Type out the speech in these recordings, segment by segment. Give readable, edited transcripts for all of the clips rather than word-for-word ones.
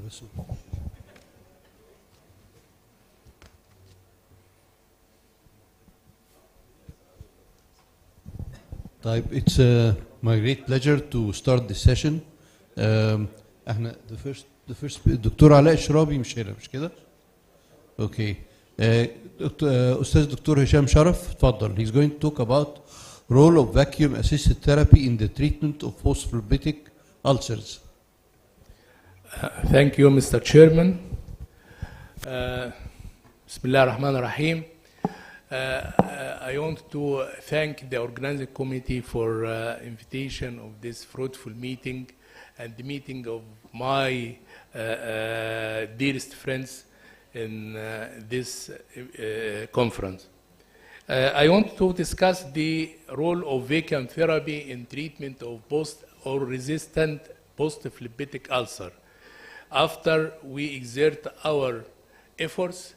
بس. طيب, it's my great pleasure to start the session. احنا the first الدكتور علاء الشرابي مش هنا, مش كده؟ Okay. أستاذ دكتور هشام شرف, اتفضل. He's going to talk about role of vacuum assisted therapy in the treatment of post-phlebetic ulcers. Thank you, Mr. Chairman. Bismillah ar-Rahman ar-Rahim. I want to thank the organizing committee for invitation of this fruitful meeting and the meeting of my dearest friends in this conference. I want to discuss the role of vacuum therapy in treatment of post or resistant post-phlebetic ulcer after we exert our efforts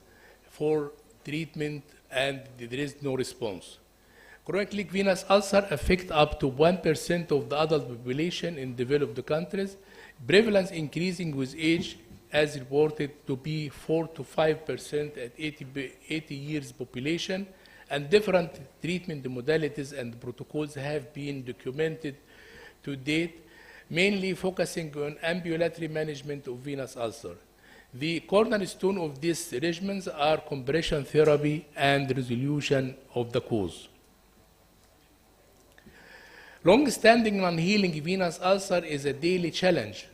for treatment and there is no response. Chronic venous ulcer affect up to 1% of the adult population in developed countries, prevalence increasing with age as reported to be 4 to 5% at 80 years population, and different treatment modalities and protocols have been documented to date, mainly focusing on ambulatory management of venous ulcer. The cornerstone of these regimens are compression therapy and resolution of the cause. Long-standing non-healing venous ulcer is a daily challenge,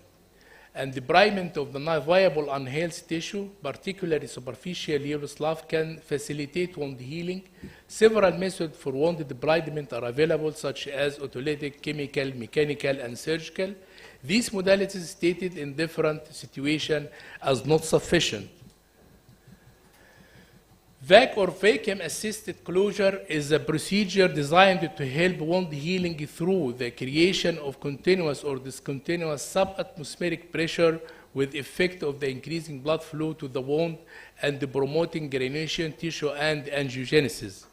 and debridement of the non-viable unhealthy tissue, particularly superficial Yugoslav, can facilitate wound healing. Several methods for wound debridement are available, such as autolytic, chemical, mechanical, and surgical. These modalities stated in different situations as not sufficient. VAC or vacuum-assisted closure is a procedure designed to help wound healing through the creation of continuous or discontinuous subatmospheric pressure with effect of the increasing blood flow to the wound and the promoting granulation tissue and angiogenesis.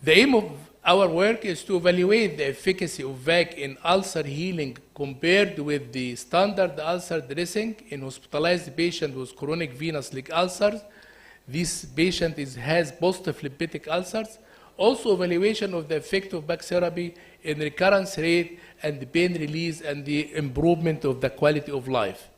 The aim of our work is to evaluate the efficacy of VAC in ulcer healing compared with the standard ulcer dressing in hospitalized patients with chronic venous leg ulcers. This patient has post-phlebetic ulcers. Also, evaluation of the effect of VAC therapy in recurrence rate and the pain release and the improvement of the quality of life.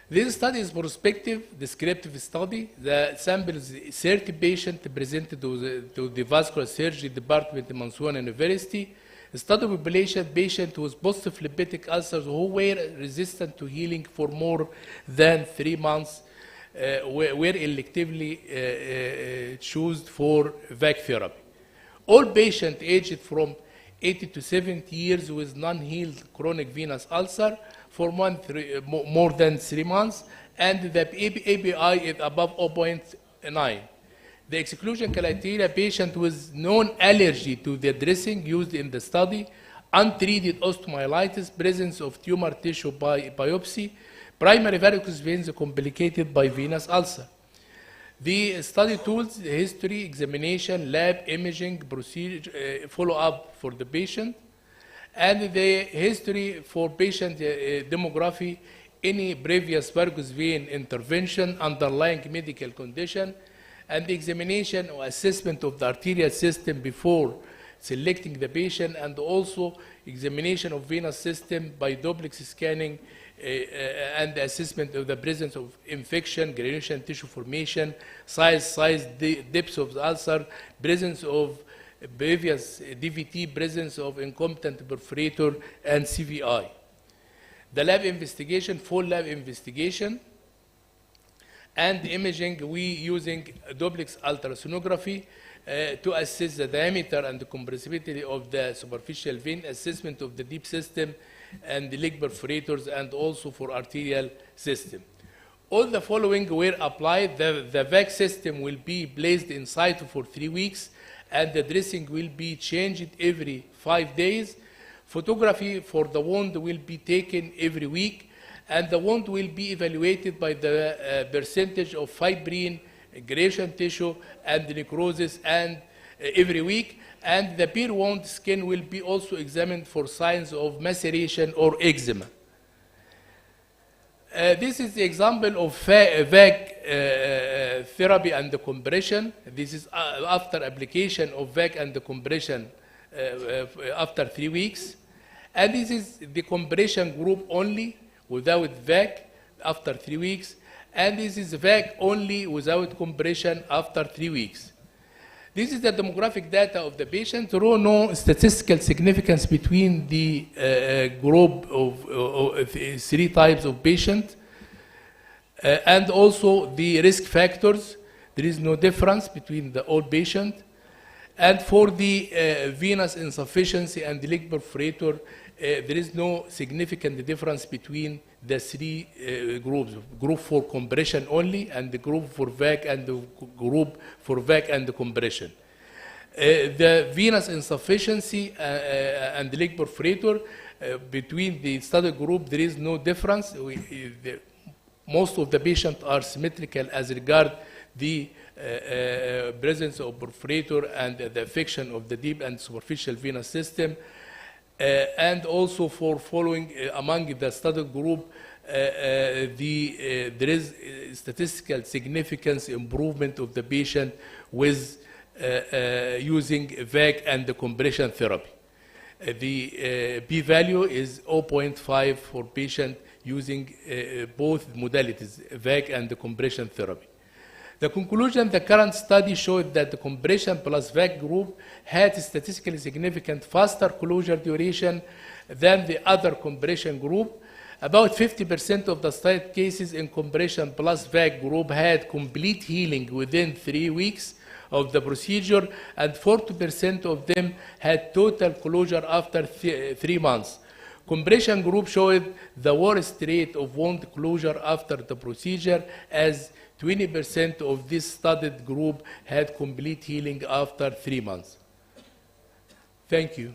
This study is prospective, descriptive study. The sample is 30 patients presented to the vascular surgery department at Mansour University. The study population patient with post-phlebetic ulcers who were resistant to healing for more than 3 months were electively chosen for VAC therapy. All patients aged from 80 to 70 years with non-healed chronic venous ulcer for more than 3 months, and the ABI is above 0.9. The exclusion criteria: patient with known allergy to the dressing used in the study, untreated osteomyelitis, presence of tumor tissue by biopsy, primary varicose veins complicated by venous ulcer. The study tools: history, examination, lab imaging, procedure, follow-up for the patient, and the history for patient demography, any previous varicose vein intervention, underlying medical condition, and the examination or assessment of the arterial system before selecting the patient, and also examination of venous system by duplex scanning and the assessment of the presence of infection, granulation tissue formation, size, depth of the ulcer, presence of previous DVT, presence of incompetent perforator, and CVI. The lab investigation, full lab investigation, and imaging, we using duplex ultrasonography to assess the diameter and the compressibility of the superficial vein, assessment of the deep system and the leg perforators, and also for arterial system. All the following were applied. The VAC system will be placed in situ for 3 weeks, and the dressing will be changed every 5 days. Photography for the wound will be taken every week, and the wound will be evaluated by the percentage of fibrin, granulation tissue, and necrosis, and every week, and the bare wound skin will be also examined for signs of maceration or eczema. This is the example of VAC therapy and the compression. This is after application of VAC and the compression after 3 weeks. And this is the compression group only without VAC after 3 weeks. And this is VAC only without compression after 3 weeks. This is the demographic data of the patient. There are no statistical significance between the group of 3 types of patient. And also the risk factors. There is no difference between the all patient. And for the venous insufficiency and the leg perforator, there is no significant difference between the 3 groups, group for compression only, and the group for VAC, and the group for VAC and the compression. The venous insufficiency and the leg perforator, between the study group, there is no difference. Most of the patients are symmetrical as regard the presence of perforator and the affection of the deep and superficial venous system. And also for following among the study group, there is statistical significance improvement of the patient with using VAC and the compression therapy. The p-value is 0.5 for patient using both modalities, VAC and the compression therapy. The conclusion, the current study showed that the compression plus VAC group had statistically significant faster closure duration than the other compression group. About 50% of the studied cases in compression plus VAC group had complete healing within 3 weeks of the procedure, and 40% of them had total closure after 3 months. Compression group showed the worst rate of wound closure after the procedure, as 20% of this studied group had complete healing after 3 months. Thank you.